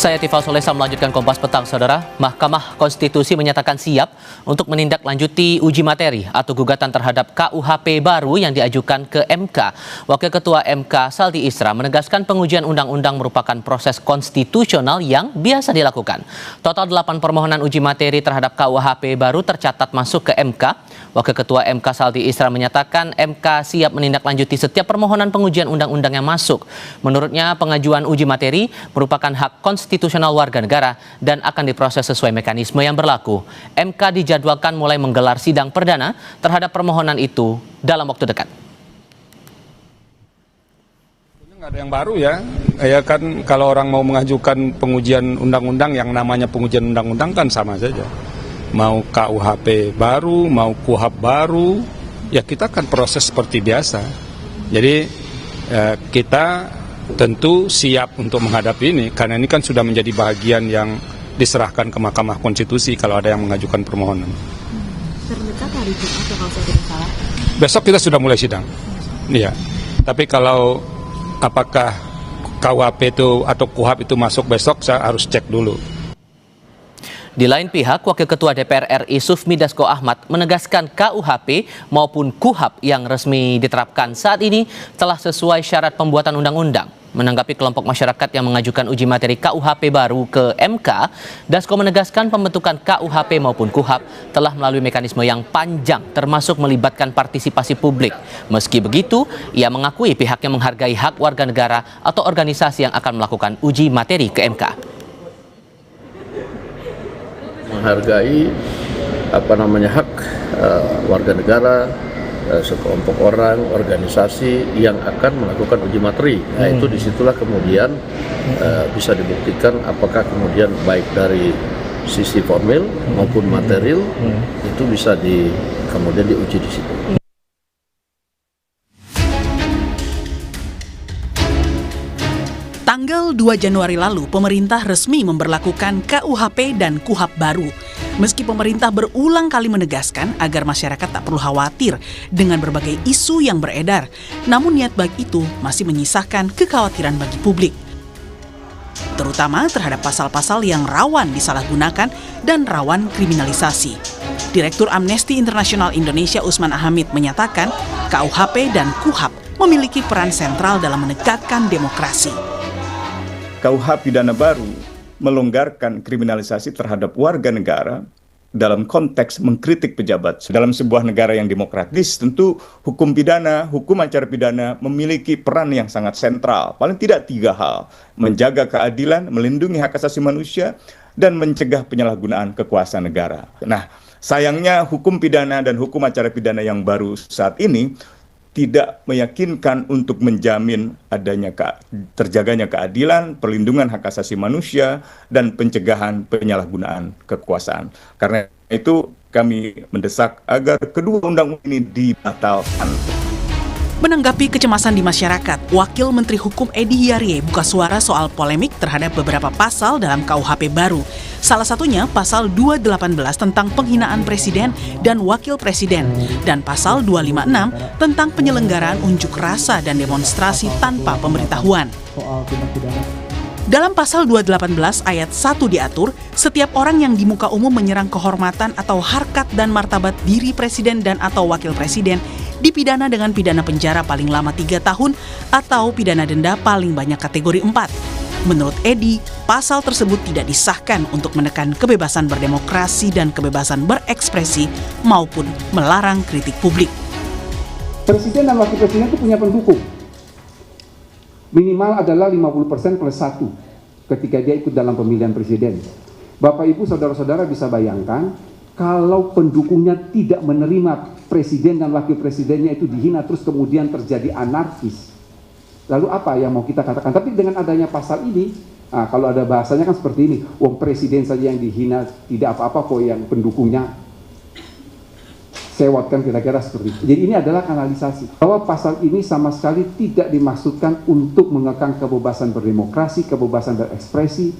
Saya Tifal Solesa melanjutkan Kompas Petang, Saudara. Mahkamah Konstitusi menyatakan siap untuk menindaklanjuti uji materi atau gugatan terhadap KUHP baru yang diajukan ke MK. Wakil Ketua MK Saldi Isra menegaskan pengujian undang-undang merupakan proses konstitusional yang biasa dilakukan. Total 8 permohonan uji materi terhadap KUHP baru tercatat masuk ke MK. Wakil Ketua MK Saldi Isra menyatakan MK siap menindaklanjuti setiap permohonan pengujian undang-undang yang masuk. Menurutnya, pengajuan uji materi merupakan hak konstitusional warga negara dan akan diproses sesuai mekanisme yang berlaku. MK dijadwalkan mulai menggelar sidang perdana terhadap permohonan itu dalam waktu dekat. Nggak ada yang baru ya kan kalau orang mau mengajukan pengujian undang-undang yang namanya pengujian undang-undang kan sama saja. Mau KUHP baru, mau KUHP baru, ya kita akan proses seperti biasa. Jadi kita tentu siap untuk menghadapi ini, karena ini kan sudah menjadi bagian yang diserahkan ke Mahkamah Konstitusi kalau ada yang mengajukan permohonan. Terdekat hari Jumat kalau saya tidak salah. Besok kita sudah mulai sidang. Iya. Tapi kalau apakah KUHP itu atau KUHP itu masuk besok, saya harus cek dulu. Di lain pihak, Wakil Ketua DPR RI Sufmi Dasko Ahmad menegaskan KUHP maupun KUHP yang resmi diterapkan saat ini telah sesuai syarat pembuatan undang-undang. Menanggapi kelompok masyarakat yang mengajukan uji materi KUHP baru ke MK, Dasko menegaskan pembentukan KUHP maupun KUHP telah melalui mekanisme yang panjang termasuk melibatkan partisipasi publik. Meski begitu, ia mengakui pihaknya menghargai hak warga negara atau organisasi yang akan melakukan uji materi ke MK. Menghargai hak warga negara, sekelompok orang, organisasi yang akan melakukan uji materi. Nah, itu disitulah kemudian bisa dibuktikan apakah kemudian baik dari sisi formil maupun material itu bisa kemudian diuji di situ. Tanggal 2 Januari lalu, pemerintah resmi memberlakukan KUHP dan KUHP baru. Meski pemerintah berulang kali menegaskan agar masyarakat tak perlu khawatir dengan berbagai isu yang beredar, namun niat baik itu masih menyisakan kekhawatiran bagi publik. Terutama terhadap pasal-pasal yang rawan disalahgunakan dan rawan kriminalisasi. Direktur Amnesty International Indonesia Usman Hamid menyatakan KUHP dan KUHP memiliki peran sentral dalam menegakkan demokrasi. KUHP pidana baru melonggarkan kriminalisasi terhadap warga negara dalam konteks mengkritik pejabat. Dalam sebuah negara yang demokratis, tentu hukum pidana, hukum acara pidana memiliki peran yang sangat sentral. Paling tidak 3 hal: menjaga keadilan, melindungi hak asasi manusia, dan mencegah penyalahgunaan kekuasaan negara. Nah, sayangnya hukum pidana dan hukum acara pidana yang baru saat ini tidak meyakinkan untuk menjamin adanya terjaganya keadilan, perlindungan hak asasi manusia, dan pencegahan penyalahgunaan kekuasaan. Karena itu kami mendesak agar kedua undang-undang ini dibatalkan. Menanggapi kecemasan di masyarakat, Wakil Menteri Hukum Edi Hiarie buka suara soal polemik terhadap beberapa pasal dalam KUHP baru. Salah satunya pasal 218 tentang penghinaan presiden dan wakil presiden dan pasal 256 tentang penyelenggaraan unjuk rasa dan demonstrasi tanpa pemberitahuan. Dalam pasal 218 ayat 1 diatur, setiap orang yang di muka umum menyerang kehormatan atau harkat dan martabat diri presiden dan atau wakil presiden dipidana dengan pidana penjara paling lama 3 tahun atau pidana denda paling banyak kategori 4. Menurut Edi, pasal tersebut tidak disahkan untuk menekan kebebasan berdemokrasi dan kebebasan berekspresi maupun melarang kritik publik. Presiden dan wakil presiden itu punya pendukung. Minimal adalah 50% plus 1 ketika dia ikut dalam pemilihan presiden. Bapak Ibu saudara-saudara bisa bayangkan kalau pendukungnya tidak menerima presiden dan wakil presidennya itu dihina terus kemudian terjadi anarkis. Lalu apa yang mau kita katakan? Tapi dengan adanya pasal ini, kalau ada bahasanya kan seperti ini, wong presiden saja yang dihina, tidak apa-apa kok yang pendukungnya sewot, kan kira-kira seperti itu. Jadi ini adalah kanalisasi. Bahwa pasal ini sama sekali tidak dimaksudkan untuk mengekang kebebasan berdemokrasi, kebebasan berekspresi,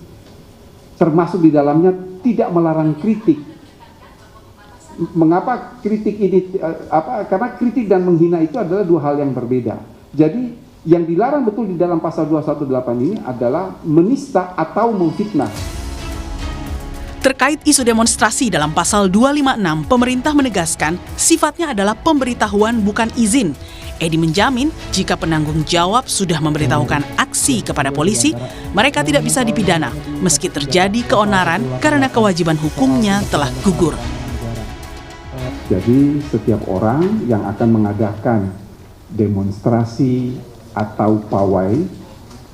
termasuk di dalamnya tidak melarang kritik. Mengapa kritik ini? Karena kritik dan menghina itu adalah 2 hal yang berbeda. Jadi Yang dilarang betul di dalam pasal 218 ini adalah menista atau memfitnah. Terkait isu demonstrasi dalam pasal 256, pemerintah menegaskan sifatnya adalah pemberitahuan bukan izin. Edi menjamin jika penanggung jawab sudah memberitahukan aksi kepada polisi, mereka tidak bisa dipidana meski terjadi keonaran karena kewajiban hukumnya telah gugur. Jadi setiap orang yang akan mengadakan demonstrasi atau pawai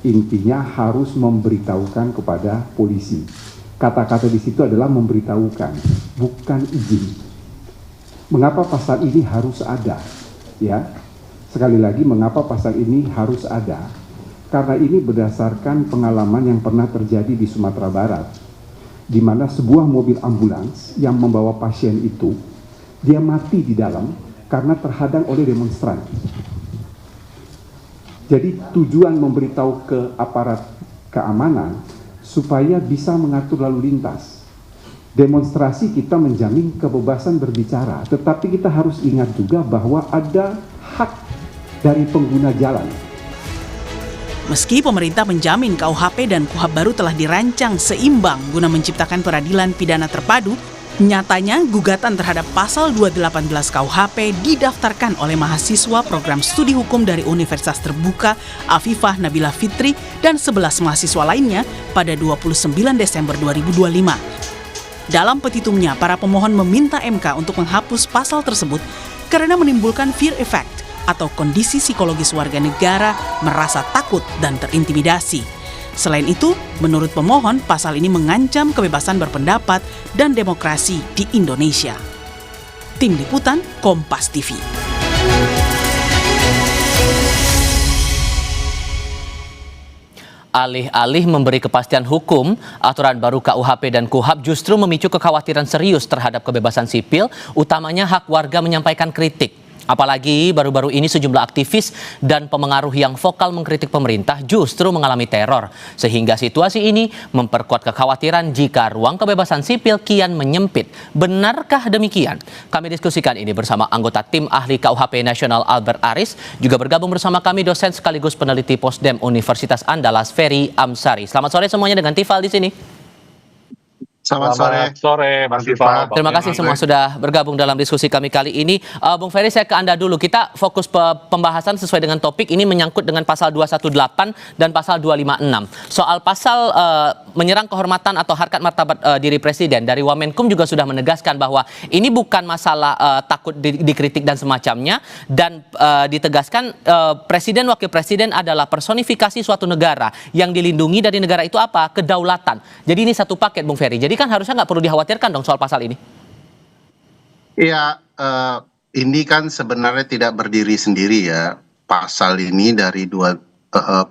intinya harus memberitahukan kepada polisi. Kata-kata di situ adalah memberitahukan, bukan izin. Mengapa pasal ini harus ada? Ya, sekali lagi mengapa pasal ini harus ada? Karena ini berdasarkan pengalaman yang pernah terjadi di Sumatera Barat, di mana sebuah mobil ambulans yang membawa pasien itu, dia mati di dalam karena terhadang oleh demonstran. Jadi tujuan memberitahu ke aparat keamanan supaya bisa mengatur lalu lintas. Demonstrasi kita menjamin kebebasan berbicara, tetapi kita harus ingat juga bahwa ada hak dari pengguna jalan. Meski pemerintah menjamin KUHP dan KUHAP baru telah dirancang seimbang guna menciptakan peradilan pidana terpadu, nyatanya gugatan terhadap pasal 218 KUHP didaftarkan oleh mahasiswa program studi hukum dari Universitas Terbuka Afifah Nabila Fitri dan 11 mahasiswa lainnya pada 29 Desember 2025. Dalam petitumnya, para pemohon meminta MK untuk menghapus pasal tersebut karena menimbulkan fear effect atau kondisi psikologis warga negara merasa takut dan terintimidasi. Selain itu, menurut pemohon, pasal ini mengancam kebebasan berpendapat dan demokrasi di Indonesia. Tim Liputan, Kompas TV. Alih-alih memberi kepastian hukum, aturan baru KUHP dan KUHAP justru memicu kekhawatiran serius terhadap kebebasan sipil, utamanya hak warga menyampaikan kritik. Apalagi baru-baru ini sejumlah aktivis dan pemengaruh yang vokal mengkritik pemerintah justru mengalami teror. Sehingga situasi ini memperkuat kekhawatiran jika ruang kebebasan sipil kian menyempit. Benarkah demikian? Kami diskusikan ini bersama anggota tim ahli KUHP Nasional Albert Aris. Juga bergabung bersama kami dosen sekaligus peneliti Posdem Universitas Andalas Ferry Amsari. Selamat sore semuanya dengan Tifal di sini. Selamat sore, Mas Tifal. Terima kasih semua sudah bergabung dalam diskusi kami kali ini. Bung Ferry, saya ke Anda dulu. Kita fokus pembahasan sesuai dengan topik ini menyangkut dengan pasal 218 dan pasal 256. Soal pasal menyerang kehormatan atau harkat martabat diri Presiden. Dari Wamenkum juga sudah menegaskan bahwa ini bukan masalah takut dikritik dan semacamnya. Dan ditegaskan Presiden, Wakil Presiden adalah personifikasi suatu negara. Yang dilindungi dari negara itu apa? Kedaulatan. Jadi ini satu paket, Bung Ferry. Jadi kan harusnya nggak perlu dikhawatirkan dong soal pasal ini. Iya, ini kan sebenarnya tidak berdiri sendiri ya. Pasal ini dari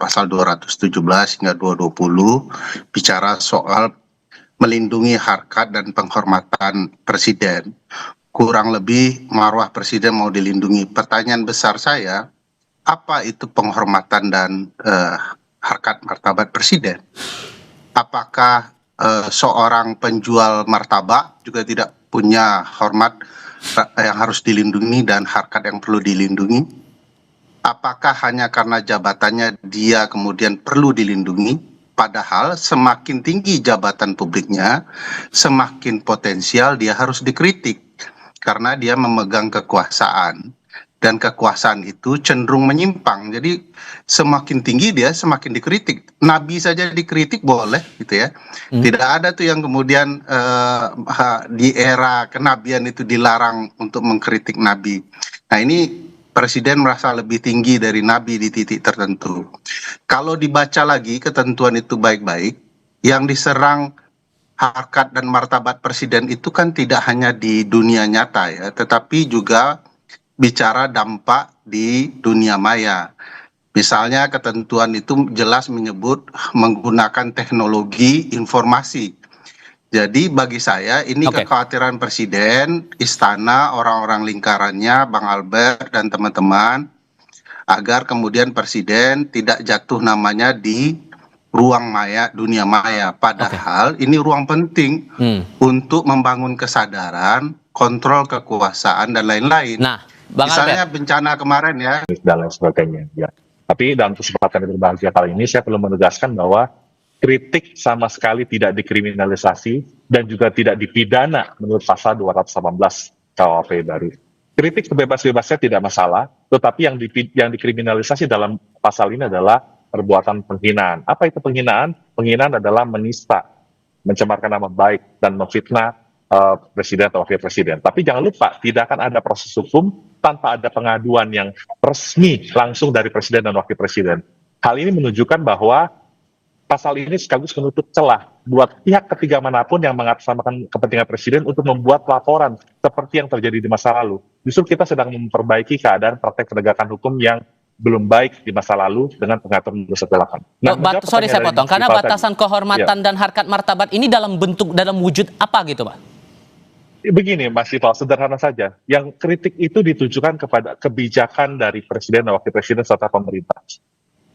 pasal 217 hingga 220 bicara soal melindungi harkat dan penghormatan Presiden. Kurang lebih marwah Presiden mau dilindungi. Pertanyaan besar saya, apa itu penghormatan dan harkat martabat Presiden? Apakah seorang penjual martabak juga tidak punya hormat yang harus dilindungi dan harkat yang perlu dilindungi? Apakah hanya karena jabatannya dia kemudian perlu dilindungi? Padahal semakin tinggi jabatan publiknya, semakin potensial dia harus dikritik karena dia memegang kekuasaan. Dan kekuasaan itu cenderung menyimpang. Jadi semakin tinggi dia semakin dikritik. Nabi saja dikritik boleh gitu ya. Tidak ada tuh yang kemudian di era kenabian itu dilarang untuk mengkritik Nabi. Nah ini Presiden merasa lebih tinggi dari Nabi di titik tertentu. Kalau dibaca lagi ketentuan itu baik-baik, yang diserang harkat dan martabat Presiden itu kan tidak hanya di dunia nyata ya, tetapi juga bicara dampak di dunia maya. Misalnya ketentuan itu jelas menyebut menggunakan teknologi informasi. Jadi bagi saya ini kekhawatiran Presiden, Istana, orang-orang lingkarannya, Bang Albert dan teman-teman, agar kemudian Presiden tidak jatuh namanya di ruang maya, dunia maya. Padahal ini ruang penting untuk membangun kesadaran, kontrol kekuasaan dan lain-lain. Nah, Bang misalnya Albert, bencana kemarin ya dan lain sebagainya. Ya. Tapi dalam kesempatan yang berbahagia kali ini saya perlu menegaskan bahwa kritik sama sekali tidak dikriminalisasi dan juga tidak dipidana menurut pasal 218 KUHP baru. Kritik sebebas-bebasnya tidak masalah, tetapi yang dikriminalisasi dalam pasal ini adalah perbuatan penghinaan. Apa itu penghinaan? Penghinaan adalah menista, mencemarkan nama baik dan memfitnah presiden atau wakil presiden. Tapi jangan lupa, tidak akan ada proses hukum tanpa ada pengaduan yang resmi langsung dari presiden dan wakil presiden. Hal ini menunjukkan bahwa pasal ini sekaligus menutup celah buat pihak ketiga manapun yang mengatasnamakan kepentingan presiden untuk membuat laporan seperti yang terjadi di masa lalu. Justru kita sedang memperbaiki keadaan praktek penegakan hukum yang belum baik di masa lalu dengan pengaturan 218. Nah, Sorry saya potong, karena batasan kehormatan dan harkat martabat ini dalam wujud apa gitu Pak? Begini Mas Ival, sederhana saja. Yang kritik itu ditujukan kepada kebijakan dari presiden dan wakil presiden serta pemerintah.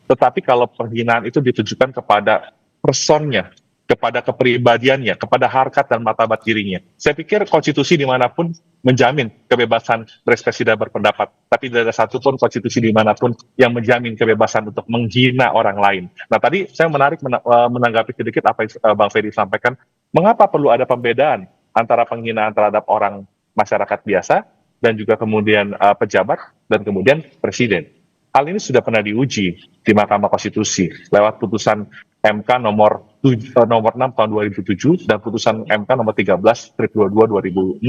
Tetapi kalau penghinaan itu ditujukan kepada personnya, kepada kepribadiannya, kepada harkat dan martabat dirinya. Saya pikir konstitusi dimanapun menjamin kebebasan berekspresi dan berpendapat. Tapi tidak ada satupun konstitusi dimanapun yang menjamin kebebasan untuk menghina orang lain. Nah tadi saya menarik menanggapi sedikit apa yang Bang Ferry sampaikan. Mengapa perlu ada pembedaan antara penghinaan terhadap orang masyarakat biasa dan juga kemudian pejabat dan kemudian presiden. Hal ini sudah pernah diuji di Mahkamah Konstitusi lewat putusan MK nomor 6 tahun 2007 dan putusan MK nomor 13/22 2006.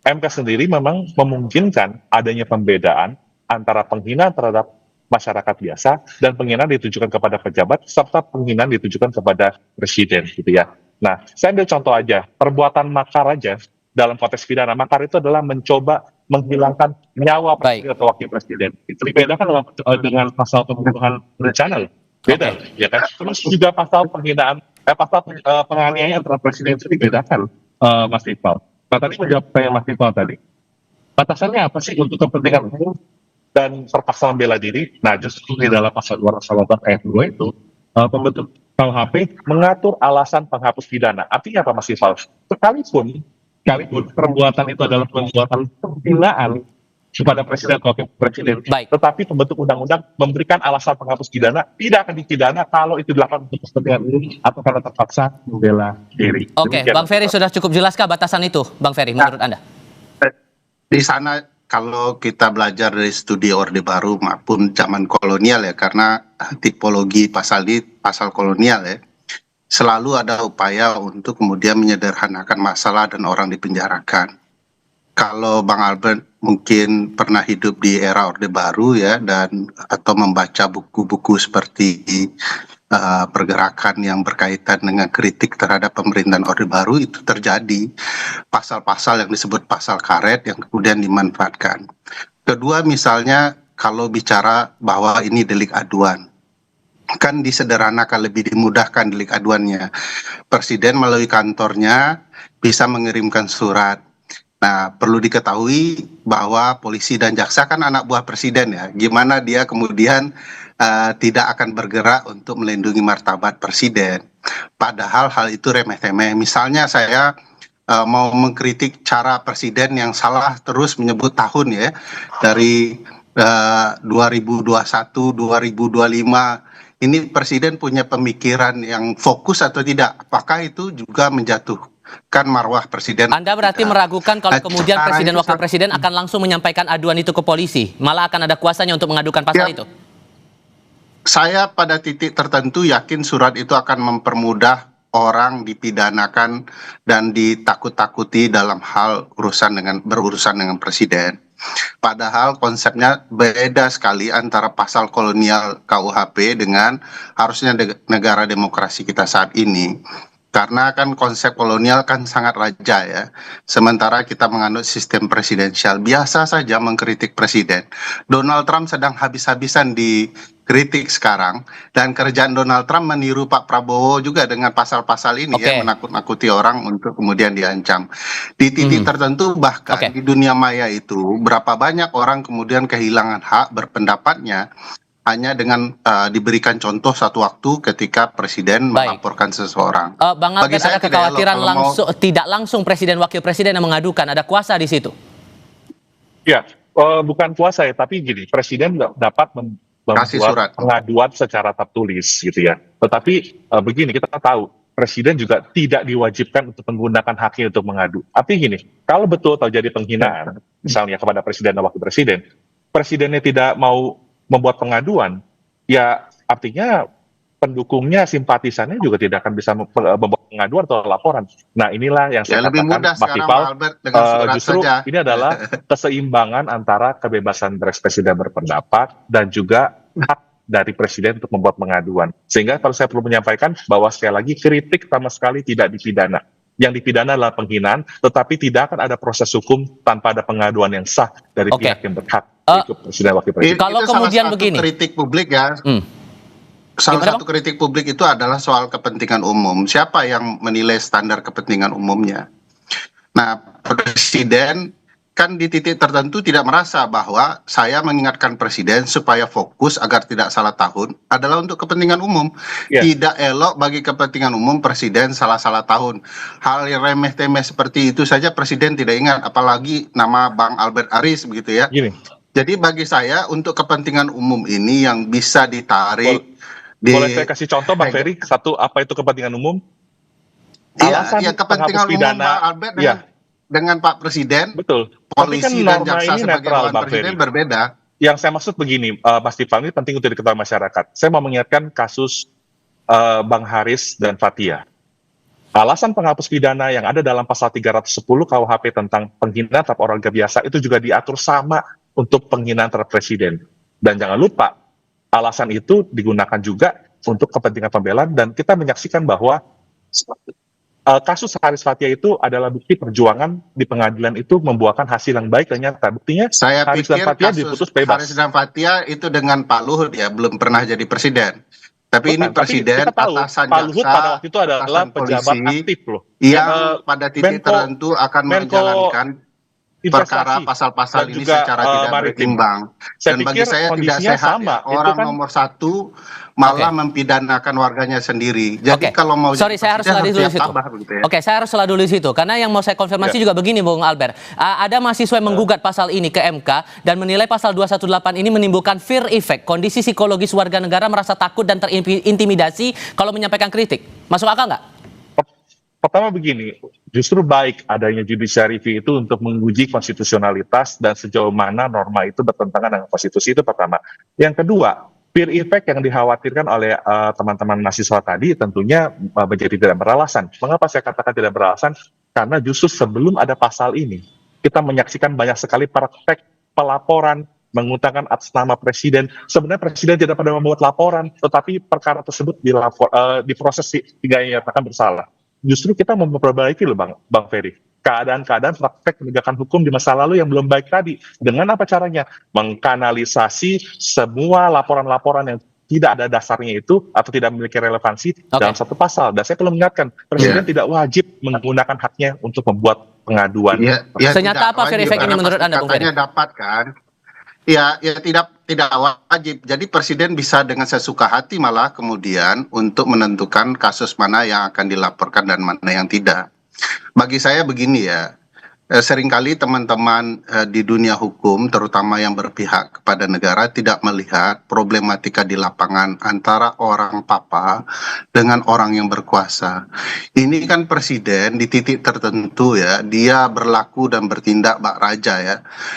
MK sendiri memang memungkinkan adanya pembedaan antara penghinaan terhadap masyarakat biasa dan penghinaan ditujukan kepada pejabat serta penghinaan ditujukan kepada presiden gitu ya. Nah, saya ambil contoh aja, perbuatan makar aja dalam konteks pidana. Makar itu adalah mencoba menghilangkan nyawa presiden atau wakil presiden. Itu dibedakan dengan pasal pembunuhan berencana loh. Beda, ya kan? Terus juga pasal penghinaan, pasal penganiayaan terhadap presiden itu dibedakan, Mas Iqbal. Nah, tadi menjawab pertanyaan Mas Iqbal tadi. Batasannya apa sih untuk kepentingan umum dan terpaksa membela diri? Nah, justru di dalam pasal 218 ayat 2 itu, pembentuk KUHP mengatur alasan penghapus pidana. Artinya apa Mas Iqbal? Sekalipun perbuatan itu adalah perbuatan penghinaan kepada presiden atau wakil presiden, tetapi pembentuk undang-undang memberikan alasan penghapus pidana tidak akan dipidana kalau itu dilakukan untuk kepentingan umum atau karena terpaksa membela diri. Oke, Bang Ferry sudah cukup jelaskah batasan itu, Bang Ferry, menurut Anda? Di sana kalau kita belajar dari studi Orde Baru maupun zaman kolonial ya, karena tipologi pasal ini pasal kolonial ya, selalu ada upaya untuk kemudian menyederhanakan masalah dan orang dipenjarakan. Kalau Bang Albert mungkin pernah hidup di era Orde Baru ya, dan atau membaca buku-buku seperti pergerakan yang berkaitan dengan kritik terhadap pemerintahan Orde Baru, itu terjadi pasal-pasal yang disebut pasal karet yang kemudian dimanfaatkan. Kedua, misalnya kalau bicara bahwa ini delik aduan, kan disederhanakan, lebih dimudahkan delik aduannya. Presiden melalui kantornya bisa mengirimkan surat. Nah, perlu diketahui bahwa polisi dan jaksa kan anak buah presiden ya. Gimana dia kemudian tidak akan bergerak untuk melindungi martabat presiden. Padahal hal itu remeh-temeh. Misalnya saya mau mengkritik cara presiden yang salah terus menyebut tahun ya, dari 2021, 2025. Ini presiden punya pemikiran yang fokus atau tidak? Apakah itu juga menjatuhkan marwah presiden? Anda berarti meragukan kalau kemudian presiden wakil presiden akan langsung menyampaikan aduan itu ke polisi, malah akan ada kuasanya untuk mengadukan pasal itu? Saya pada titik tertentu yakin surat itu akan mempermudah orang dipidanakan dan ditakut-takuti dalam hal berurusan dengan presiden. Padahal konsepnya beda sekali antara pasal kolonial KUHP dengan harusnya negara demokrasi kita saat ini. Karena kan konsep kolonial kan sangat raja ya. Sementara kita menganut sistem presidensial. Biasa saja mengkritik presiden. Donald Trump sedang habis-habisan dikritik sekarang. Dan kerjaan Donald Trump meniru Pak Prabowo juga dengan pasal-pasal ini ya. Menakut-nakuti orang untuk kemudian diancam. Di titik tertentu bahkan di dunia maya itu berapa banyak orang kemudian kehilangan hak berpendapatnya hanya dengan diberikan contoh satu waktu ketika presiden melaporkan seseorang. Bang Albert, ada kekhawatiran tidak langsung presiden wakil presiden yang mengadukan, ada kuasa di situ? Ya, bukan kuasa ya, tapi gini, presiden dapat Kasih surat. membuat pengaduan secara tertulis gitu ya. Tetapi begini, kita tahu presiden juga tidak diwajibkan untuk menggunakan haknya untuk mengadu. Artinya gini, kalau betul terjadi penghinaan, misalnya kepada presiden dan wakil presiden, presidennya tidak mau membuat pengaduan, ya artinya pendukungnya, simpatisannya juga tidak akan bisa membuat pengaduan atau laporan. Nah, inilah yang saya lebih katakan, mudah Mas sekarang, Iqbal, Pak Albert, dengan surat justru saja. ini adalah keseimbangan antara kebebasan berekspresi dan berpendapat dan juga hak dari presiden untuk membuat pengaduan. Sehingga kalau saya perlu menyampaikan bahwa sekali lagi kritik sama sekali tidak dipidana. Yang dipidana adalah penghinaan, tetapi tidak akan ada proses hukum tanpa ada pengaduan yang sah dari pihak yang berhak, yaitu presiden wakil presiden. Kalau Itu kemudian salah satu begini. kritik publik ya. Salah Gimana, satu kritik publik itu adalah soal kepentingan umum. Siapa yang menilai standar kepentingan umumnya? Nah, presiden kan di titik tertentu tidak merasa bahwa saya mengingatkan presiden supaya fokus agar tidak salah tahun adalah untuk kepentingan umum. Ya. Tidak elok bagi kepentingan umum presiden salah-salah tahun. Hal yang remeh-temeh seperti itu saja presiden tidak ingat, apalagi nama Bang Albert Aris begitu ya. Gini, Jadi bagi saya untuk kepentingan umum ini yang bisa ditarik boleh saya kasih contoh, Bang Ferry, satu, apa itu kepentingan umum? Alasan Iya, kepentingan penghapus umum pidana, Pak Albert dengan Pak Presiden, betul. Tapi kan polisi dan norma jaksa ini sebagai netral, lawan Bang presiden Ferry. berbeda. Yang saya maksud begini, Mas Dipal, ini penting untuk diketahui masyarakat. Saya mau mengingatkan kasus Bang Haris dan Fathia. Alasan penghapus pidana yang ada dalam pasal 310 KUHP tentang penghinaan terhadap orang biasa itu juga diatur sama untuk penghinaan terhadap presiden. Dan jangan lupa, alasan itu digunakan juga untuk kepentingan pembelaan, dan kita menyaksikan bahwa kasus Haris Fathia itu adalah bukti perjuangan di pengadilan itu membuahkan hasil yang baik dan nyata. Buktinya Saya Haris dan pikir Fathia kasus diputus bebas. Haris dan Fathia itu dengan Pak Luhut ya, belum pernah jadi presiden. Tapi ini Bukan, tapi presiden kita tahu, atasan Pak Luhut jaksa, pada waktu itu adalah atasan pejabat polisi aktif loh. yang pada titik tertentu akan Menko menjalankan perkara investasi pasal-pasal dan ini juga, secara tidak maritim. berimbang. Saya Dan bagi pikir saya tidak kondisinya sehat sama. ya, Itu orang kan- nomor satu malah mempidanakan warganya sendiri. Jadi kalau mau Sorry, saya harus presiden sela dulu di siap situ. tabah begitu ya. Oke, saya harus sela dulu di situ. Karena yang mau saya konfirmasi juga begini, Bung Albert. Ada mahasiswa yang menggugat pasal ini ke MK dan menilai pasal 218 ini menimbulkan fear effect. Kondisi psikologis warga negara merasa takut dan terintimidasi kalau menyampaikan kritik. Masuk akal nggak? Pertama begini, justru baik adanya judicial review itu untuk menguji konstitusionalitas dan sejauh mana norma itu bertentangan dengan konstitusi, itu pertama. Yang kedua, fear effect yang dikhawatirkan oleh teman-teman mahasiswa tadi tentunya menjadi tidak beralasan. Mengapa saya katakan tidak beralasan? Karena justru sebelum ada pasal ini, kita menyaksikan banyak sekali praktek pelaporan mengutangkan atas nama presiden. Sebenarnya presiden tidak pernah membuat laporan, tetapi perkara tersebut diproses hingga dinyatakan bersalah. Justru kita memperbaiki loh Bang Ferry, keadaan-keadaan praktek penegakan hukum di masa lalu yang belum baik tadi. Dengan apa caranya? Mengkanalisasi semua laporan-laporan yang tidak ada dasarnya itu atau tidak memiliki relevansi dalam satu pasal. Dan saya perlu mengingatkan, presiden tidak wajib menggunakan haknya untuk membuat pengaduan. Senyata apa fear effect ini menurut Anda, Bung Ferry? Dapat kan? Ya tidak wajib. Jadi presiden bisa dengan sesuka hati malah kemudian untuk menentukan kasus mana yang akan dilaporkan dan mana yang tidak. Bagi saya begini ya, seringkali teman-teman di dunia hukum, terutama yang berpihak kepada negara, tidak melihat problematika di lapangan antara orang papa dengan orang yang berkuasa. Ini kan presiden di titik tertentu ya, dia berlaku dan bertindak bak raja ya,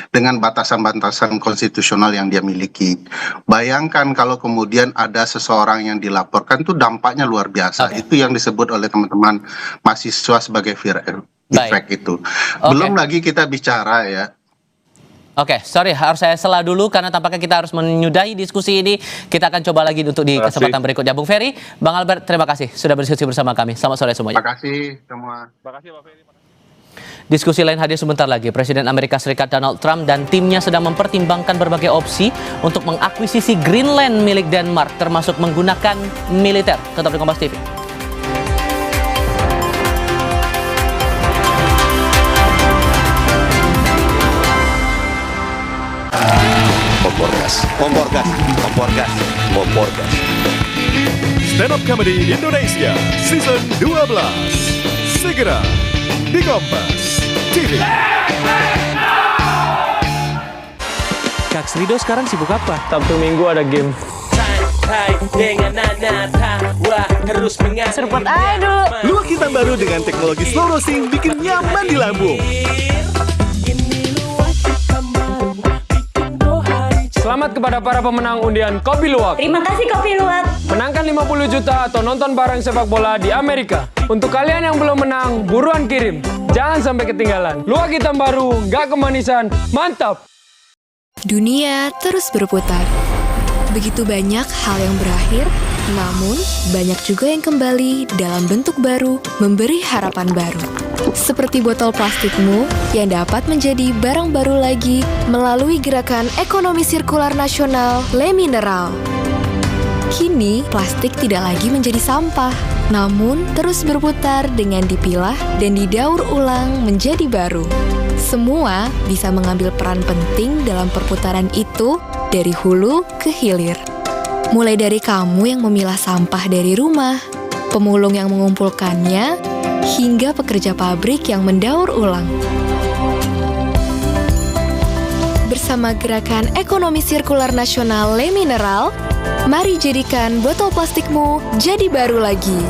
dengan batasan-batasan konstitusional yang dia miliki. Bayangkan kalau kemudian ada seseorang yang dilaporkan, itu dampaknya luar biasa. Itu yang disebut oleh teman-teman mahasiswa sebagai fear effect itu. Belum lagi kita bicara ya. Oke, sorry, harus saya sela dulu karena tampaknya kita harus menyudahi diskusi ini. Kita akan coba lagi untuk di kesempatan berikutnya. Bung Ferry, Bang Albert, terima kasih sudah berdiskusi bersama kami. Selamat sore semuanya. Terima kasih semua. Terima kasih Bang Ferry. Diskusi lain hadir sebentar lagi. Presiden Amerika Serikat Donald Trump dan timnya sedang mempertimbangkan berbagai opsi untuk mengakuisisi Greenland milik Denmark, termasuk menggunakan militer. Tetap di Kompas TV. Komporgas. Stand Up Comedy Indonesia Season 12 segera di Kompas TV. Kak Srido sekarang sibuk apa? Sabtu Minggu ada game. Seruput aja dulu. Luwak hitam baru dengan teknologi slow roasting bikin nyaman di lambung. Selamat kepada para pemenang undian Kopi Luwak. Terima kasih Kopi Luwak. Menangkan 50 juta atau nonton bareng sepak bola di Amerika. Untuk kalian yang belum menang, buruan kirim. Jangan sampai ketinggalan. Luwak hitam baru, nggak kemanisan, mantap. Dunia terus berputar. Begitu banyak hal yang berakhir, namun banyak juga yang kembali dalam bentuk baru, memberi harapan baru. Seperti botol plastikmu yang dapat menjadi barang baru lagi melalui gerakan ekonomi sirkular nasional Le Mineral. Kini, plastik tidak lagi menjadi sampah, namun terus berputar dengan dipilah dan didaur ulang menjadi baru. Semua bisa mengambil peran penting dalam perputaran itu dari hulu ke hilir. Mulai dari kamu yang memilah sampah dari rumah, pemulung yang mengumpulkannya, hingga pekerja pabrik yang mendaur ulang. Bersama gerakan ekonomi sirkular nasional Le Mineral, mari jadikan botol plastikmu jadi baru lagi.